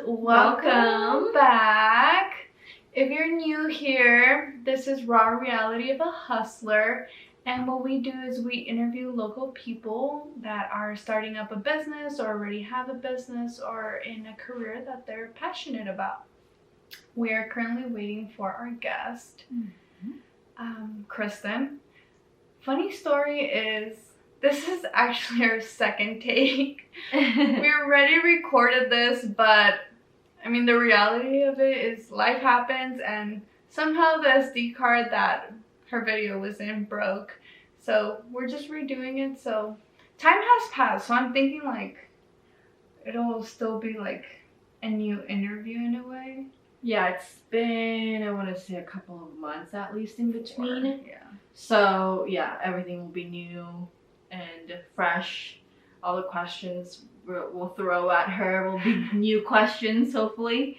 Welcome back. If you're new here, this is Raw Reality of a Hustler, and what we do is we interview local people that are starting up a business or already have a business or in a career that they're passionate about. We are currently waiting for our guest, Kristen. Funny story is, this is actually our second take. We already recorded this, but I mean, the reality of it is life happens, and somehow the SD card that her video was in broke. So we're just redoing it. So time has passed. So I'm thinking like it'll still be like a new interview in a way. Yeah, it's been, I want to say, a couple of months at least in between. Yeah. So yeah, everything will be new and fresh. All the questions we'll throw at her will be new questions, hopefully.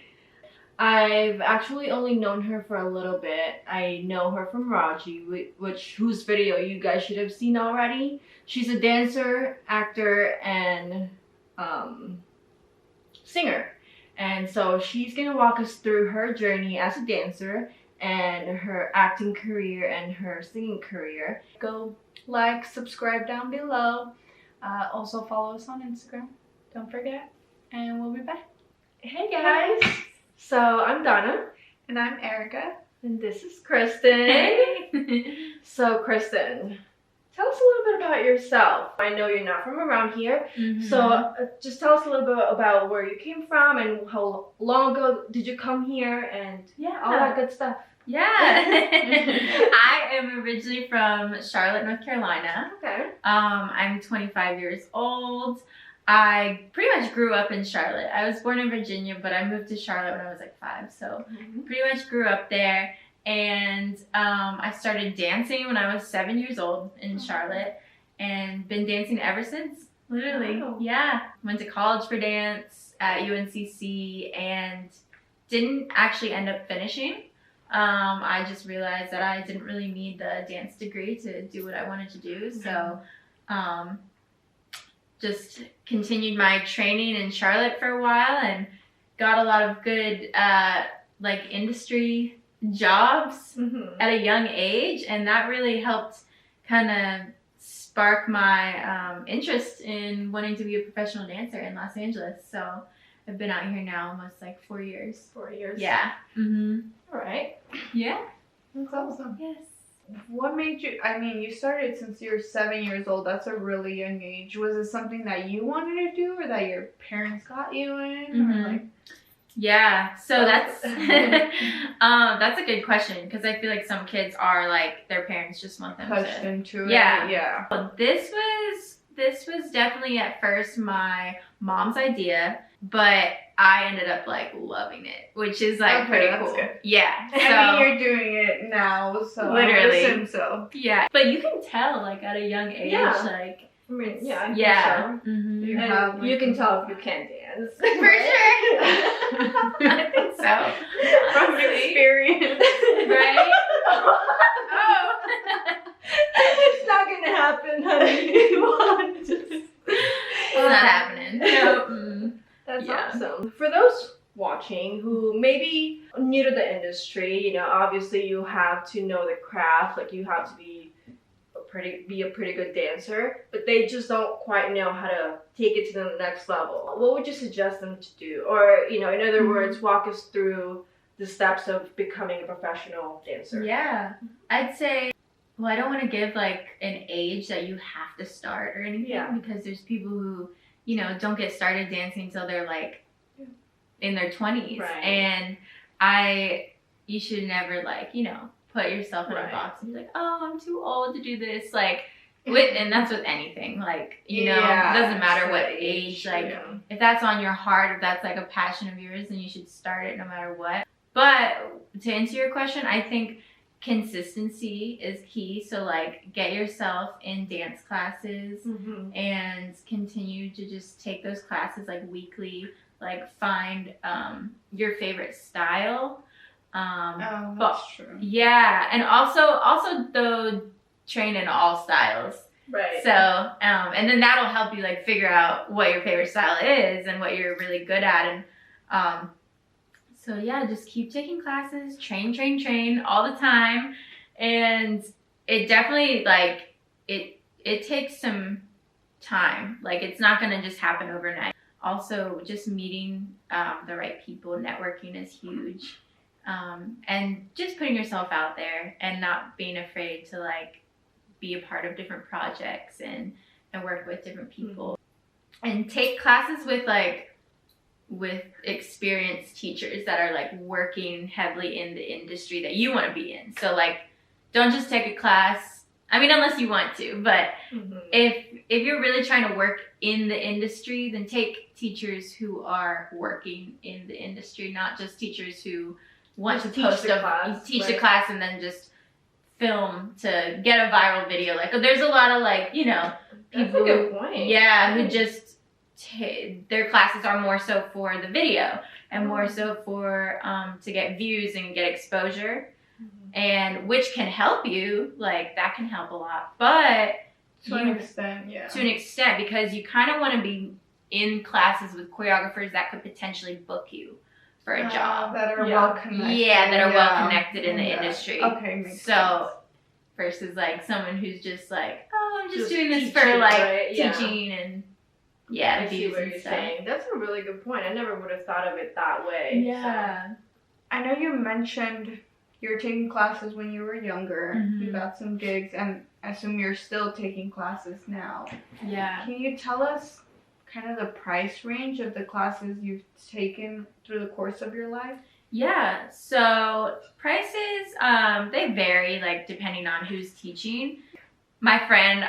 I've actually only known her for a little bit. I know her from Raji, whose video you guys should have seen already. She's a dancer, actor, and singer. And so she's going to walk us through her journey as a dancer and her acting career and her singing career. Go like, subscribe down below. Also follow us on Instagram. Don't forget. And we'll be back. Hey guys! So I'm Donna. And I'm Erica. And this is Kristen. Hey! So Kristen, tell us a little bit about yourself. I know you're not from around here. So just tell us a little bit about where you came from and how long ago did you come here and all that good stuff. Yeah. I am originally from Charlotte, North Carolina. Okay. I'm 25 years old. I pretty much grew up in Charlotte. I was born in Virginia, but I moved to Charlotte when I was like 5. So pretty much grew up there. And I started dancing when I was 7 years old in Charlotte and been dancing ever since, literally. Wow. Yeah. Went to college for dance at UNCC and didn't actually end up finishing. I just realized that I didn't really need the dance degree to do what I wanted to do. So just continued my training in Charlotte for a while and got a lot of good like industry jobs at a young age, and that really helped kind of spark my interest in wanting to be a professional dancer in Los Angeles. So I've been out here now almost like 4 years. 4 years. Yeah. All right. Yeah. That's awesome. Yes. What made you, I mean, you started since you were 7 years old. That's a really young age. Was it something that you wanted to do or that your parents got you in? Or like... Yeah, so that's a good question, because I feel like some kids are like their parents just want them pushed into it. Yeah. Well, this was definitely at first my mom's idea, but I ended up like loving it, which is like pretty cool. Good. Yeah. So, I mean, you're doing it now, so literally. I would assume so. Yeah, but you can tell like at a young age, like. I mean, yeah. Yeah. So. You, And you can tell if you can dance. For sure. I think so. From experience. Right? Oh. It's not gonna happen, honey. It's not happening. No. That's awesome. For those watching who may be new to the industry, you know, obviously you have to know the craft, like you have to be a pretty good dancer, but they just don't quite know how to take it to the next level. What would you suggest them to do? Or, you know, in other words, walk us through the steps of becoming a professional dancer. Yeah. I'd say, well, I don't want to give like an age that you have to start or anything, because there's people who, you know, don't get started dancing until they're like in their 20s. Right. And you should never like, you know, put yourself in a box and be like, oh, I'm too old to do this. Like, and that's with anything. Like, you know, it doesn't matter what age. Like, if that's on your heart, if that's like a passion of yours, then you should start it no matter what. But to answer your question, I think consistency is key. So, like, get yourself in dance classes and continue to just take those classes, like, weekly. Like, find your favorite style. That's true. Yeah, and also though train in all styles. Right. So, and then that'll help you like figure out what your favorite style is and what you're really good at. And So yeah, just keep taking classes, train all the time. And it definitely, like, it takes some time. Like, it's not going to just happen overnight. Also, just meeting the right people, networking is huge. And just putting yourself out there and not being afraid to, like, be a part of different projects and work with different people. And take classes with experienced teachers that are, like, working heavily in the industry that you want to be in. So, like, don't just take a class, I mean, unless you want to, but if you're really trying to work in the industry, then take teachers who are working in the industry, not just teachers who want to teach the class and then just film to get a viral video. Like, there's a lot of, like, you know, people, that's a good point. Yeah, who just their classes are more so for the video and more so for to get views and get exposure, and which can help you, like, that can help a lot, but to an extent, because you kind of want to be in classes with choreographers that could potentially book you for a job, that are well connected. Yeah, that are well connected in the industry. Okay, makes so sense. Versus, like, someone who's just like, oh, I'm just doing this teaching, for, like, right? teaching and I see what you're saying. That's a really good point. I never would have thought of it that way. Yeah. So. I know you mentioned you were taking classes when you were younger. You got some gigs, and I assume you're still taking classes now. Yeah. Can you tell us kind of the price range of the classes you've taken through the course of your life? Yeah, so prices, they vary, like, depending on who's teaching. My friend,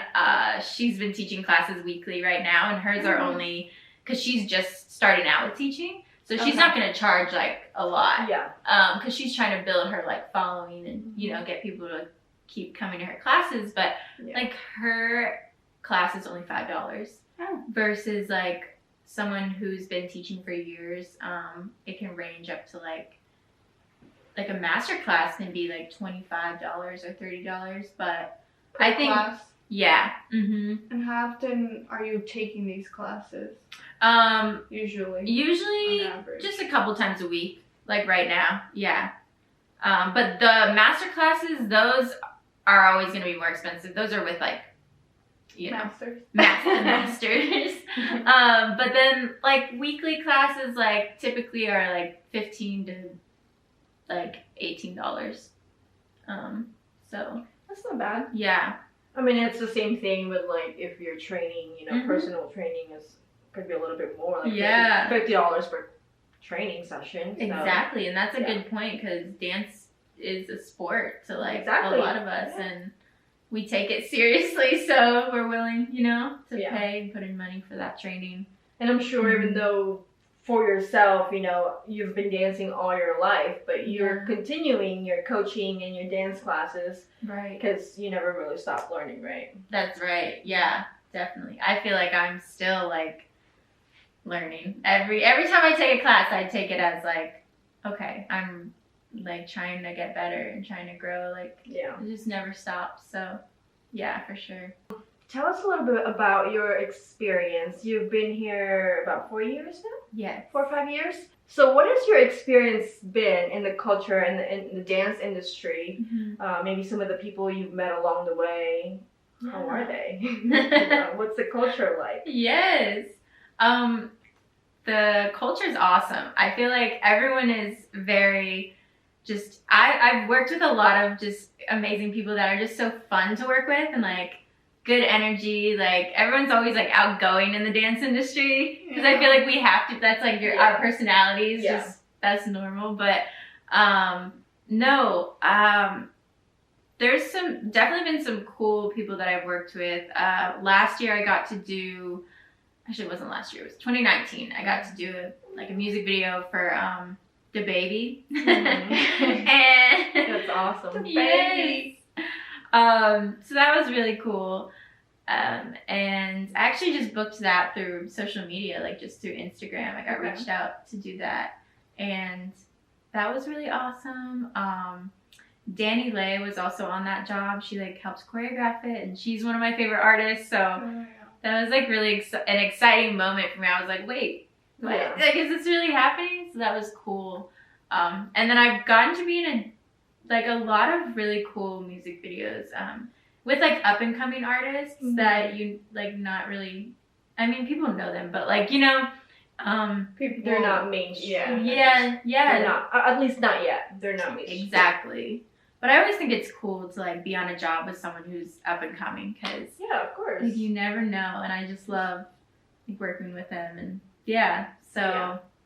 she's been teaching classes weekly right now, and hers are only, because she's just starting out with teaching, so she's not going to charge, like, a lot. Yeah. Because she's trying to build her, like, following and, you know, get people to keep coming to her classes, but, like, her class is only $5 versus, like, someone who's been teaching for years. It can range up to, like a master class can be, like, $25 or $30, but I think class? Yeah. And how often are you taking these classes? Usually just a couple times a week, like right now. Yeah. But the master classes, those are always going to be more expensive. Those are with, like, you know, masters. But then, like, weekly classes, like, typically are, like, $15 to, like, $18. So that's not bad. Yeah. I mean, it's the same thing with, like, if you're training, you know, personal training could be a little bit more, like $50 per training session. So. Exactly, and that's a good point, because dance is a sport to, like, a lot of us, and we take it seriously, so we're willing, you know, to pay and put in money for that training. And I'm sure even though for yourself, you know, you've been dancing all your life, but you're continuing your coaching and your dance classes. Right. Because you never really stop learning, right? That's right. Yeah, definitely. I feel like I'm still, like, learning. Every time I take a class, I take it as, like, okay, I'm, like, trying to get better and trying to grow. Like, it just never stops. So, yeah, for sure. Tell us a little bit about your experience. You've been here about 4 years now? Yeah. 4 or 5 years? So what has your experience been in the culture and in the dance industry? Maybe some of the people you've met along the way. Yeah. How are they? What's the culture like? Yes. The culture is awesome. I feel like everyone is very just, I've worked with a lot of just amazing people that are just so fun to work with, and, like, good energy. Like, everyone's always, like, outgoing in the dance industry, because I feel like we have to, that's, like, our personalities, just, that's normal. But there's definitely been some cool people that I've worked with. Last year I got to do, actually it wasn't last year, it was 2019. I got to do a music video for the baby. And that's awesome. Yes. So that was really cool. And I actually just booked that through social media, like, just through Instagram. I got reached out to do that, and that was really awesome. Danny Lay was also on that job. She, like, helps choreograph it, and she's one of my favorite artists. So that was, like, really an exciting moment for me. I was like, wait, what? Yeah. Like, is this really happening? So that was cool. And then I've gotten to be in a lot of really cool music videos with like up and coming artists that you like not really. I mean, people know them, but like they're not mainstream. Yeah. They're not. At least not yet. They're not mainstream. Exactly. But I always think it's cool to like be on a job with someone who's up and coming because of course. Like, you never know, and I just love like, working with them and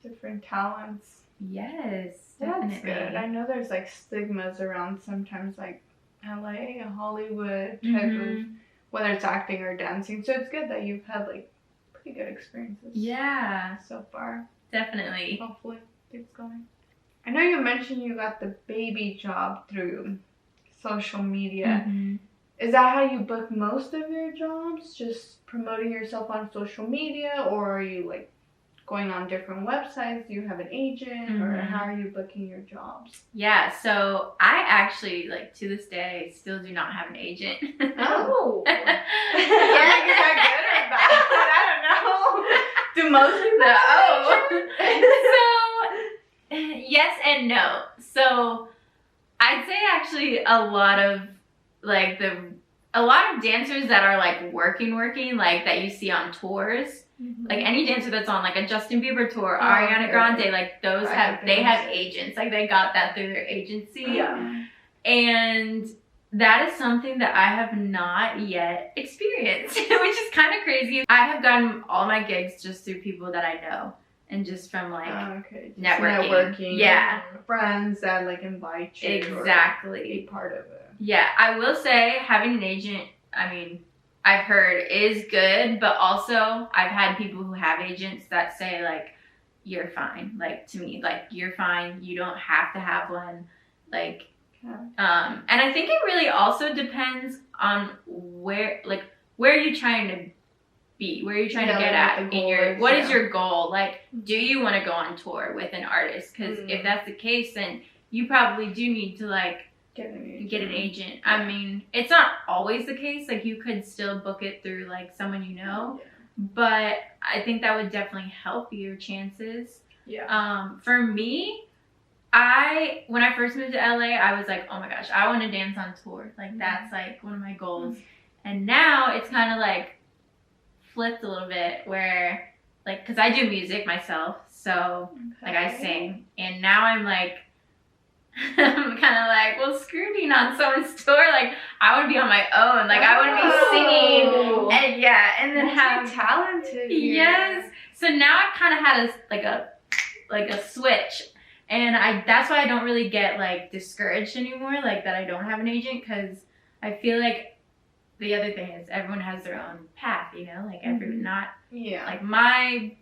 different talents. Yes, That's definitely. good. I know there's like stigmas around sometimes like LA, Hollywood type of whether it's acting or dancing. So it's good that you've had like pretty good experiences. Yeah, so far. definitely. Hopefully keeps going. I know you mentioned you got the baby job through social media. Is that how you book most of your jobs? Just promoting yourself on social media, or are you like going on different websites? Do you have an agent, or how are you booking your jobs? Yeah, so I actually like to this day still do not have an agent. Oh. Is that good or bad? I don't know. Do most people have an agent? So yes and no. So I'd say actually a lot of dancers that are like working like that you see on tours, like any dancer that's on like a Justin Bieber tour, Ariana Grande, like those have agents, like they got that through their agency. And that is something that I have not yet experienced, which is kind of crazy. I have gotten all my gigs just through people that I know. And just from like networking. Yeah. Friends that like invite you. Exactly. Or be part of it. Yeah, I will say having an agent, I mean, I've heard is good, but also I've had people who have agents that say like, you're fine. Like to me, like you're fine. You don't have to have one. Like, and I think it really also depends on where you're trying to be, where you're trying to get at in your, what is your goal? Like, do you want to go on tour with an artist? Because if that's the case, then you probably do need to like get an agent. I mean, it's not always the case. Like you could still book it through like someone you know, but I think that would definitely help your chances. For me, when I first moved to LA, I was like, oh my gosh, I want to dance on tour. Like that's like one of my goals. And now it's kind of like flipped a little bit where like, because I do music myself, so like I sing, and now I'm like I'm kind of like, well, screw being on someone's tour. Like I want to be on my own. Like I want to be singing, and then have talented. Yes. So now I kind of had a switch, and that's why I don't really get like discouraged anymore. Like that I don't have an agent, because I feel like the other thing is everyone has their own path, you know, like like my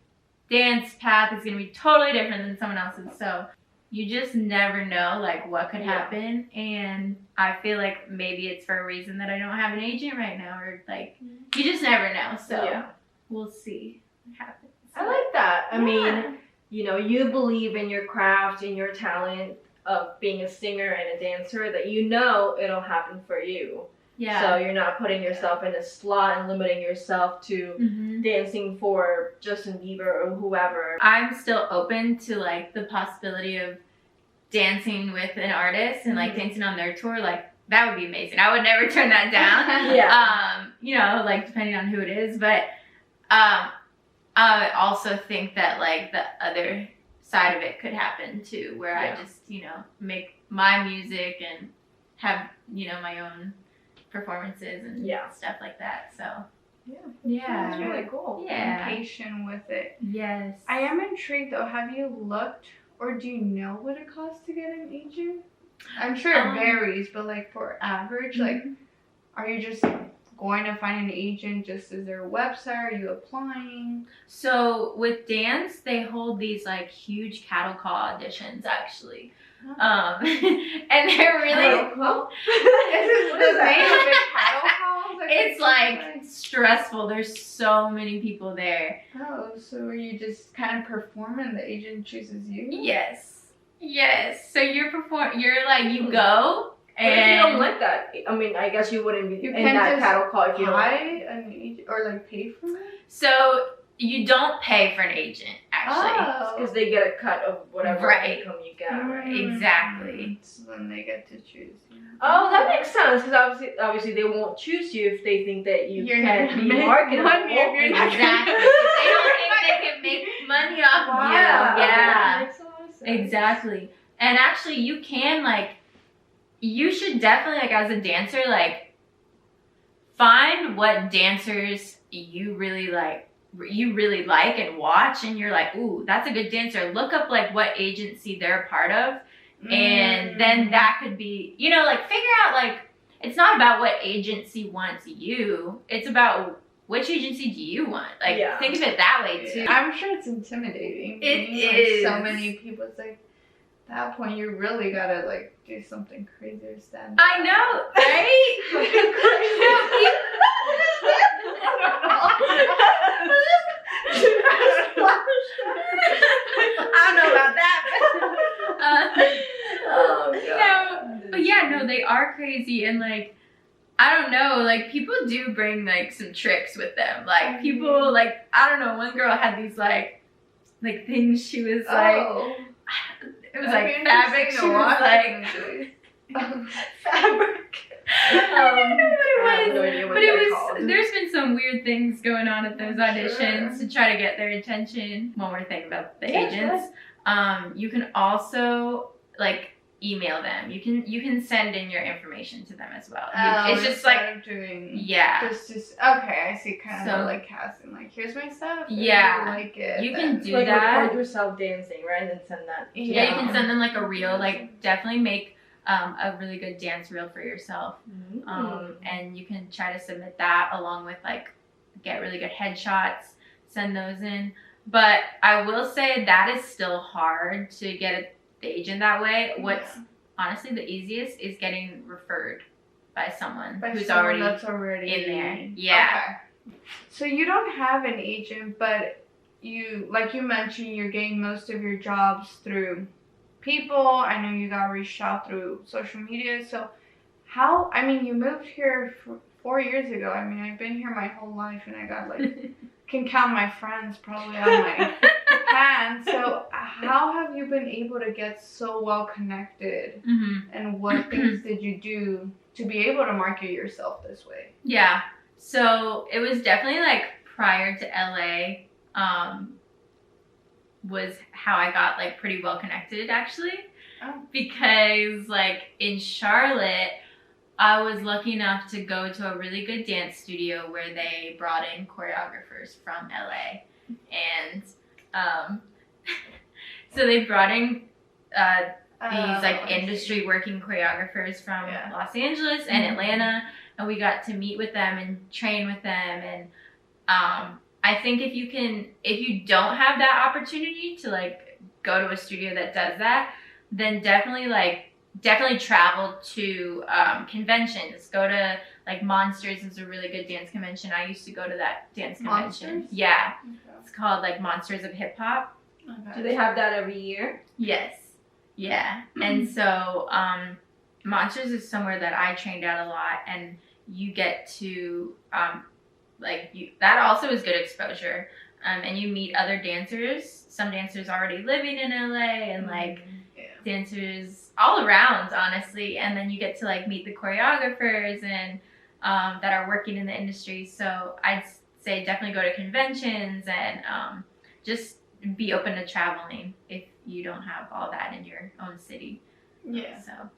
dance path is going to be totally different than someone else's. So you just never know like what could happen. And I feel like maybe it's for a reason that I don't have an agent right now, or like you just never know. So we'll see what happens. I like that. I mean, you know, you believe in your craft, in your talent of being a singer and a dancer, that you know it'll happen for you. Yeah. So you're not putting yourself in a slot and limiting yourself to dancing for Justin Bieber or whoever. I'm still open to like the possibility of dancing with an artist and like dancing on their tour. Like that would be amazing. I would never turn that down. You know, like depending on who it is, but I also think that like the other side of it could happen too, where I just, you know, make my music and have, you know, my own performances and stuff like that. So that's really cool. Yeah, be patient with it. Yes. I am intrigued though. Have you looked, or do you know what it costs to get an agent? I'm sure it varies, but like for average, like are you just going to find an agent? Just is there a website? Are you applying? So with dance, they hold these like huge cattle call auditions actually. And they're really cool. It's like stressful. There's so many people there. Oh, so are you just kind of performing? The agent chooses you? Yes. So you're like you go. And if you don't like that, I mean, I guess you wouldn't be in that cattle call if you don't an agent or like pay for it. So you don't pay for an agent, actually. Because they get a cut of whatever income you get, right? Exactly. So then they get to choose. Oh, that makes sense, because obviously they won't choose you if they think that you can't be marketable. Exactly. If they don't think they can make money off you. Yeah. That makes a lot of sense. Exactly. And actually, you can, like, you should definitely, like, as a dancer, like, find what dancers you really like and watch, and you're like, ooh, that's a good dancer. Look up, like, what agency they're a part of, and then that could be, you know, like, figure out, like, it's not about what agency wants you, it's about which agency do you want. Like, think of it that way, too. I'm sure it's intimidating. It is. So many people, it's like, at that point, you really gotta, like, do something crazy or stand up. I know, right? I don't know about that. Oh, God. No, but yeah, no, they are crazy, and like, I don't know, like, people do bring like some tricks with them. Like, people, like, I don't know, one girl had these like things. She was like, it was like fabric. She was like fabric. I don't know what it was, but it was. There's been some weird things going on at those auditions to try to get their attention. One more thing about the agents, you can also like email them. You can send in your information to them as well. It's just like doing just okay. I see, kind of like casting. Like, here's my stuff. Yeah, like it. You can do like that. Record yourself dancing, right, and then send that. Yeah, you can send them like a reel. Like, definitely make a really good dance reel for yourself. And you can try to submit that along with like get really good headshots. Send those in. But I will say that is still hard to get the agent that way. What's honestly the easiest is getting referred by someone who's already in there. Yeah. Okay. So you don't have an agent, but you, like you mentioned, you're getting most of your jobs through people. I know you got reached out through social media. So how, I mean, you moved here 4 years ago. I mean, I've been here my whole life, and I got like, can count my friends probably on my hand. So how have you been able to get so well connected? And what things did you do to be able to market yourself this way? Yeah. So it was definitely like prior to LA, was how I got like pretty well connected, actually. Because like in Charlotte, I was lucky enough to go to a really good dance studio where they brought in choreographers from LA. And so they brought in these like industry working choreographers from Los Angeles and Atlanta, and we got to meet with them and train with them. And I think if you don't have that opportunity to like go to a studio that does that, then definitely travel to conventions. Go to like Monsters is a really good dance convention. I used to go to that dance convention. Monsters? Yeah. Okay. It's called like Monsters of Hip Hop. Okay. Do they have that every year? Yes. Yeah. And so Monsters is somewhere that I trained at a lot, and you get to that also is good exposure. And you meet other dancers. Some dancers already living in LA, and like dancers all around, honestly. And then you get to like meet the choreographers and that are working in the industry. So I'd say definitely go to conventions and just be open to traveling if you don't have all that in your own city. Yeah. So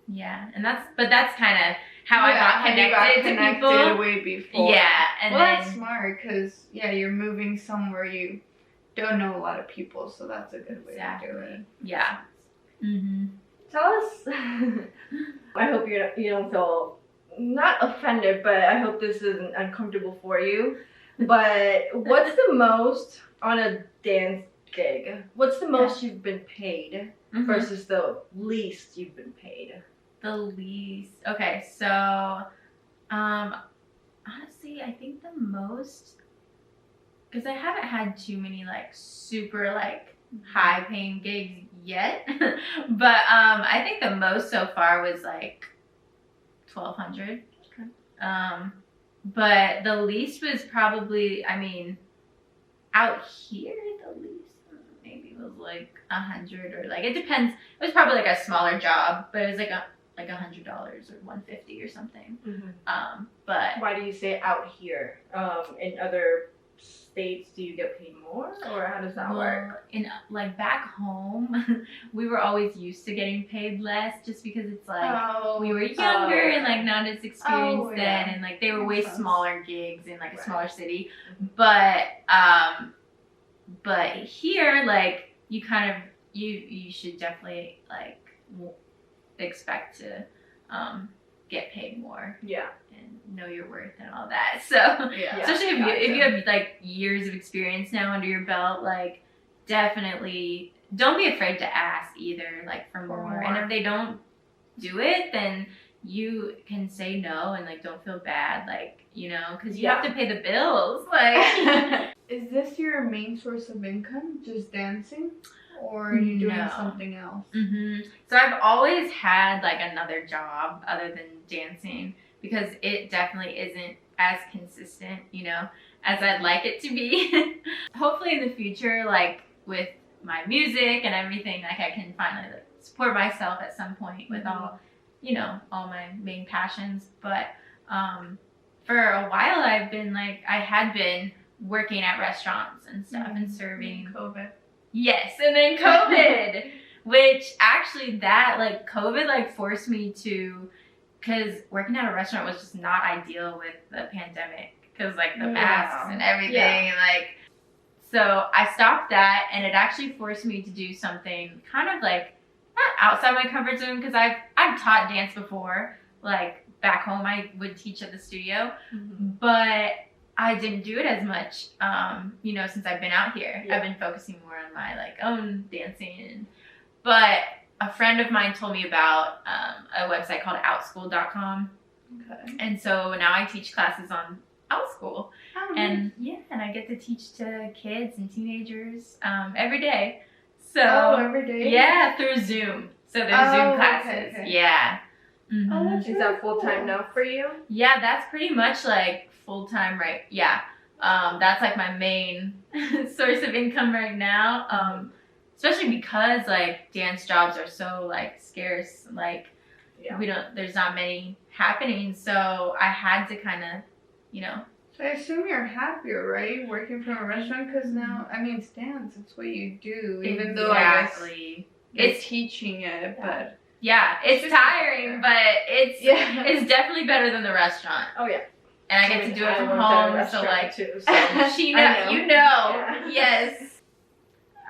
yeah, and that's kind of how I got connected to people way before. Yeah, and that's smart, because you're moving somewhere you don't know a lot of people, so that's a good way to do it. Yeah. Tell us. I hope you don't feel not offended, but I hope this isn't uncomfortable for you. But what's the most on a dance gig? What's the most you've been paid versus the least you've been paid? The least. Okay, so honestly, I think the most, because I haven't had too many like super like high paying gigs yet, but I think the most so far was like $1,200. But the least was probably, I mean, out here, the least maybe was like 100 or like, it depends. It was probably like a smaller job, but it was like $100 or 150 or something. But why do you say out here? In other states, do you get paid more, or how does that work? In like back home, we were always used to getting paid less, just because it's like we were younger and like not as experienced then, and like they were way smaller gigs in like a smaller city. But here, like you kind of you should definitely like expect to get paid more. Yeah. And know your worth and all that. So especially if you have like years of experience now under your belt, like definitely don't be afraid to ask either, like for more. And if they don't do it, then you can say no and like don't feel bad, like, you know, because you have to pay the bills. Like is this your main source of income, just dancing? Or are you doing something else? So I've always had like another job other than dancing, because it definitely isn't as consistent, you know, as I'd like it to be. Hopefully in the future, like with my music and everything, like I can finally like support myself at some point with all, you know, all my main passions. But for a while I had been working at restaurants and stuff and serving. COVID. Yes, and then COVID, which actually that like COVID like forced me to, because working at a restaurant was just not ideal with the pandemic, because like the masks and everything, and like, so I stopped that, and it actually forced me to do something kind of like not outside my comfort zone, because I've taught dance before, like back home I would teach at the studio, but I didn't do it as much, you know, since I've been out here. I've been focusing more on my like own dancing. But a friend of mine told me about a website called outschool.com. Okay. And so now I teach classes on Outschool. And and I get to teach to kids and teenagers every day. So every day? Yeah, through Zoom. So there's Zoom classes. Okay. Yeah. Is that full-time now for you? Yeah, that's pretty much like full-time, right? Yeah. That's like my main source of income right now. Especially because like dance jobs are so like scarce, like there's not many happening, so I had to kind of, you know. So I assume you're happier, right, working from a restaurant, because now, I mean, it's dance, it's what you do, even though I guess it's teaching it, but it's tiring, but it's definitely better than the restaurant. Oh yeah. And I get to do it from home, so like, too, so you know, yes.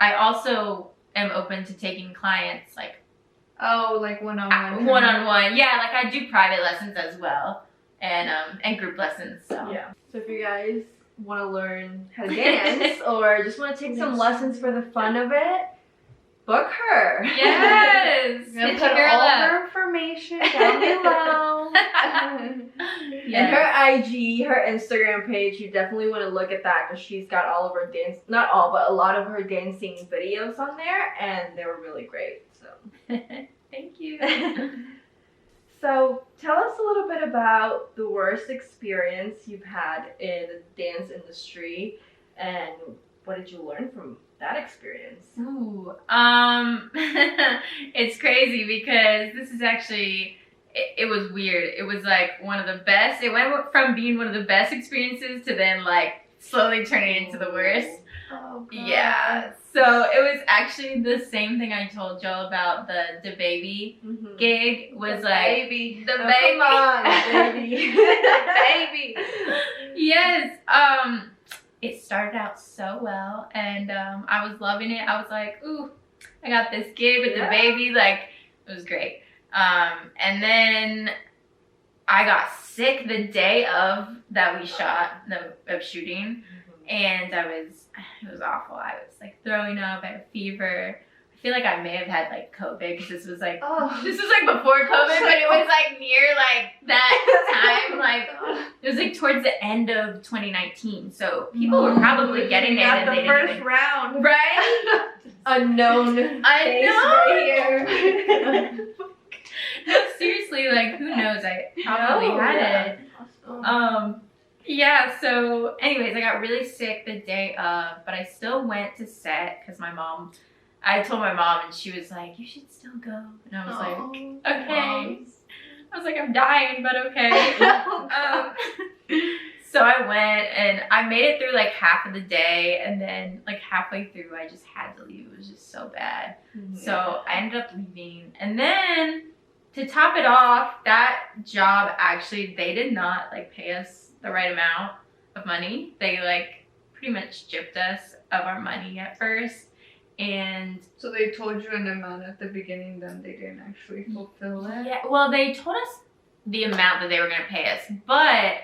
I also am open to taking clients, like, like one-on-one. One-on-one, yeah, like I do private lessons as well, and group lessons, so. Yeah. So if you guys want to learn how to dance, or just want to take some lessons for the fun of it, book her. Yes. I'm gonna put all her information down below. And her IG, her Instagram page, you definitely want to look at that, because she's got all of her not all, but a lot of her dancing videos on there, and they were really great. So thank you. So tell us a little bit about the worst experience you've had in the dance industry, and what did you learn from that experience? Ooh, it's crazy, because this is actually, it was weird. It was like one of the best. It went from being one of the best experiences to then like slowly turning into the worst. Oh, God. Yeah. So it was actually the same thing I told Joel about the baby gig. Was the like baby. The baby. Come on, baby. The baby. Yes. It started out so well, and I was loving it. I was like, ooh, I got this gig with the baby. Like, it was great. And then I got sick the day of that we shot, of shooting, and it was awful. I was like throwing up, I had a fever. I feel like I may have had like COVID, because this was like before COVID, but it was like near like that time, like it was like towards the end of 2019. So people were probably getting it, and the first round, right? Unknown right here. No, seriously, like who knows? I probably had it. Yeah, so anyways, I got really sick the day of, but I still went to set because I told my mom and she was like, you should still go. And I was like, okay. I was like, I'm dying, but okay. So I went and I made it through like half of the day, and then like halfway through I just had to leave. It was just so bad. So I ended up leaving. And then to top it off, that job actually, they did not like pay us the right amount of money. They like pretty much gypped us of our money at first. And so they told you an amount at the beginning, then they didn't actually fulfill it? Yeah, well, they told us the amount that they were going to pay us, but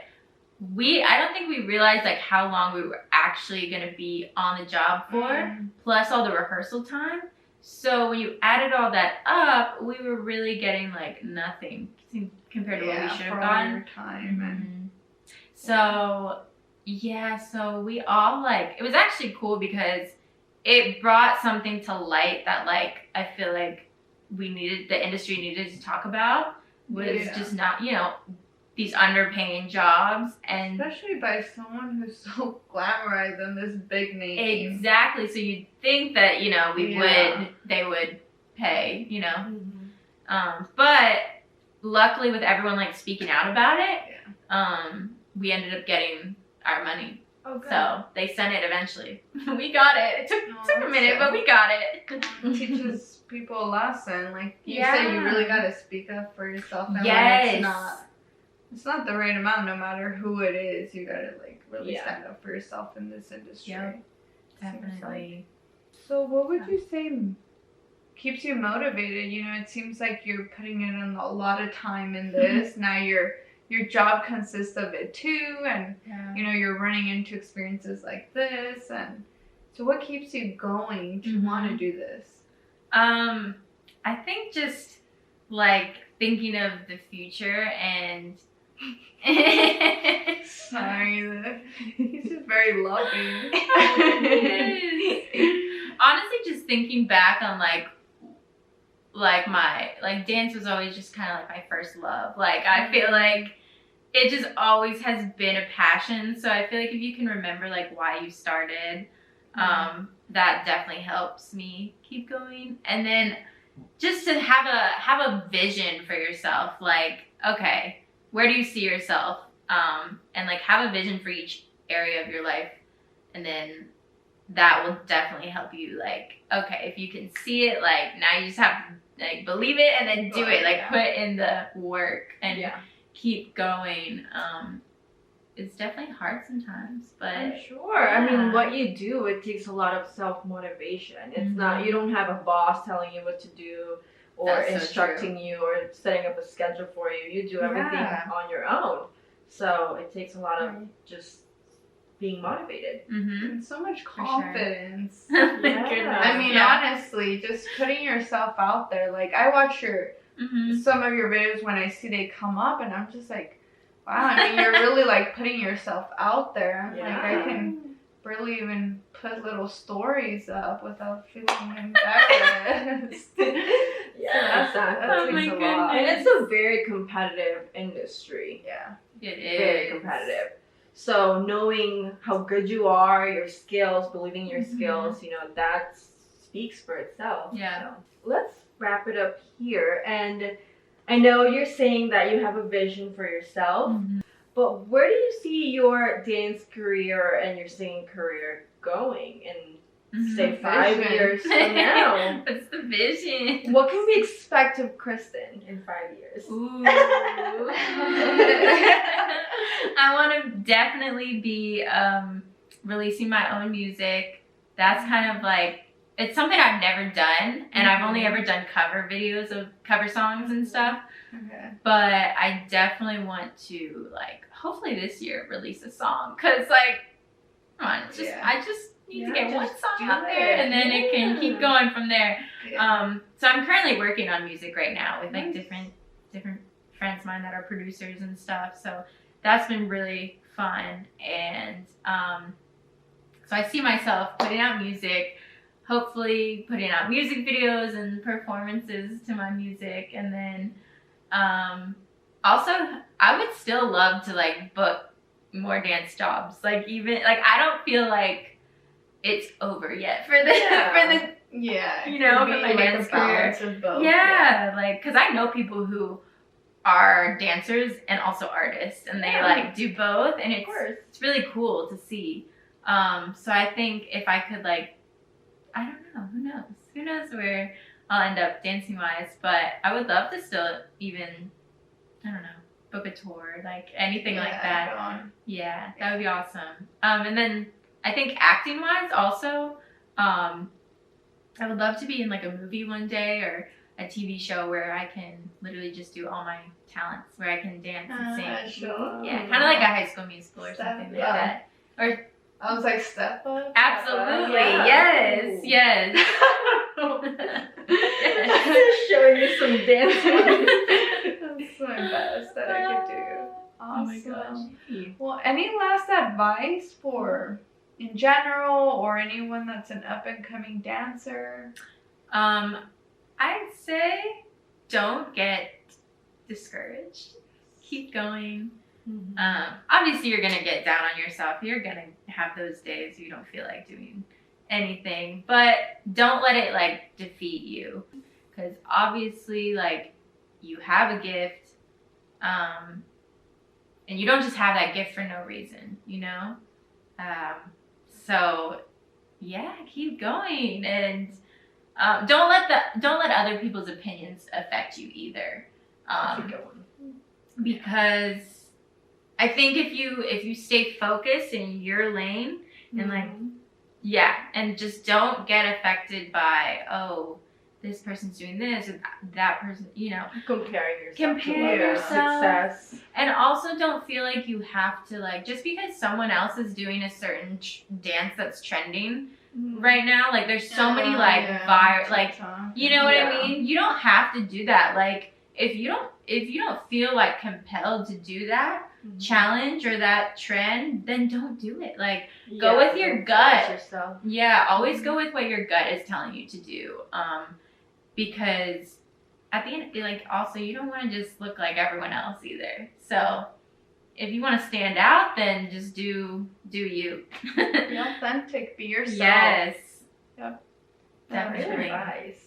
I don't think we realized like how long we were actually going to be on the job for, plus all the rehearsal time. So when you added all that up, we were really getting like nothing compared to what we should have gotten. Your time So so we all like, it was actually cool because it brought something to light that like I feel like the industry needed to talk about, was just not, these underpaying jobs, and especially by someone who's so glamorized and this big name. Exactly. So you'd think that they would pay, but luckily with everyone like speaking out about it, we ended up getting our money. Oh, good. So they sent it eventually. We got it. It took a minute, but we got it. It teaches people a lesson. Like you said, you really got to speak up for yourself. And it's not the right amount, no matter who it is. You got to like really stand up for yourself in this industry. Yeah, definitely. So what would you say keeps you motivated? It seems like you're putting in a lot of time in this. Now your job consists of it too, and you're running into experiences like this, and so what keeps you going to want to do this? I think just like thinking of the future and sorry, he's just very loving. Honestly, just thinking back on like my dance was always just kind of like my first love. Like I feel like it just always has been a passion. So I feel like if you can remember like why you started, that definitely helps me keep going. And then just to have a vision for yourself, like, okay, where do you see yourself? And like have a vision for each area of your life, and then that will definitely help you. Like, okay, if you can see it, like now you just have to like believe it and then do it. Like put in the work and keep going. It's definitely hard sometimes, but I'm sure. I mean, what you do, it takes a lot of self-motivation. It's not, you don't have a boss telling you what to do or instructing you or setting up a schedule for you. You do everything on your own. So it takes a lot of just being motivated. And so much confidence. Sure. Goodness. I mean, honestly, just putting yourself out there. Like, I watch some of your videos when I see they come up, and I'm just like, wow, I mean, you're really like putting yourself out there. Like, I can barely even put little stories up without feeling embarrassed. That takes a lot. And it's a very competitive industry. Yeah, it is. Very competitive. So knowing how good you are, your skills, believing in your skills, that speaks for itself. Yeah. So let's wrap it up here. And I know you're saying that you have a vision for yourself, but where do you see your dance career and your singing career going in, say, 5 years from now? What's the vision? What can we expect of Kristen in 5 years? Ooh. I want to definitely be releasing my own music. That's kind of like, it's something I've never done, and I've only ever done cover videos of cover songs and stuff. Okay. But I definitely want to, like, hopefully this year release a song, cause like, come on, it's just I just need to get one song out there, and then it can keep going from there. So I'm currently working on music right now with like different friends of mine that are producers and stuff. So that's been really fun, and so I see myself putting out music. Hopefully putting out music videos and performances to my music, and then also I would still love to like book more dance jobs. Like even like I don't feel like it's over yet for the for the you know, for my dance career. Of both. Yeah, like because I know people who are dancers and also artists, and they like do both, and it's really cool to see. So I think if I could like, I don't know, who knows where I'll end up dancing wise, but I would love to still even, I don't know, book a tour, like anything like that. Yeah, that would be awesome. And then I think acting wise also, I would love to be in like a movie one day or a TV show where I can literally just do all my talents, where I can dance and sing. Sure. Yeah, kind of like a High School Musical or something like that. Or I was like, Step Up? absolutely, Step Up. yes. Showing you some dance. That's my best that I could do. Awesome. Oh my gosh. Well, any last advice for in general or anyone that's an up and coming dancer? I'd say don't get discouraged. Keep going. Obviously you're gonna get down on yourself. You're gonna have those days you don't feel like doing anything, but don't let it like defeat you, because obviously like you have a gift, and you don't just have that gift for no reason, you know. So yeah, keep going, and don't let other people's opinions affect you either, because I think if you stay focused in your lane and like and just don't get affected by, oh, this person's doing this or that person, you know, comparing Compare yourself. Success. And also don't feel like you have to like, just because someone else is doing a certain dance that's trending right now, like there's so many like like, you know what I mean? You don't have to do that. Like if you don't feel like compelled to do that challenge or that trend, then don't do it. Like go with your gut. Yourself. Yeah, always go with what your gut is telling you to do. Because at the end, like also you don't want to just look like everyone else either. So if you want to stand out, then just do you. Be authentic. Be yourself. Yes. Yep. Definitely. Advice.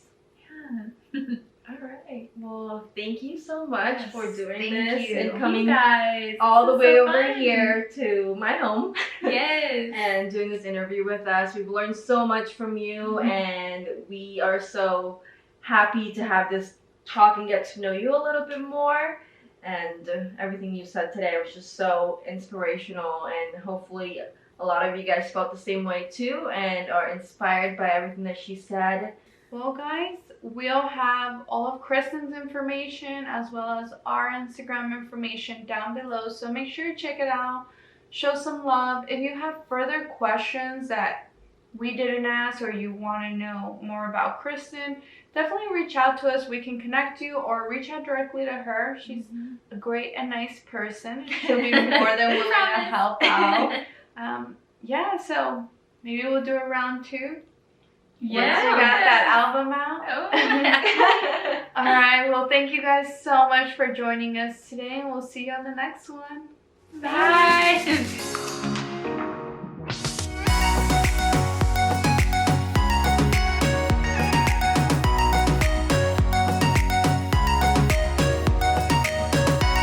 Yeah. All right. Well, thank you so much for doing thank this you. and coming You guys, all the this way is so over fun. here to my home. Yes. And doing this interview with us. We've learned so much from you, and we are so happy to have this talk and get to know you a little bit more. And everything you said today was just so inspirational, and hopefully a lot of you guys felt the same way too and are inspired by everything that she said. Well, guys, we'll have all of Kristen's information as well as our Instagram information down below, so make sure to check it out. Show some love. If you have further questions that we didn't ask or you want to know more about Kristen, definitely reach out to us. We can connect you or reach out directly to her. She's a great and nice person. She'll be more than willing to help out. Yeah, so maybe we'll do a round 2. Yeah. Once we got that album out. Oh. All right. Well, thank you guys so much for joining us today, and we'll see you on the next one. Bye.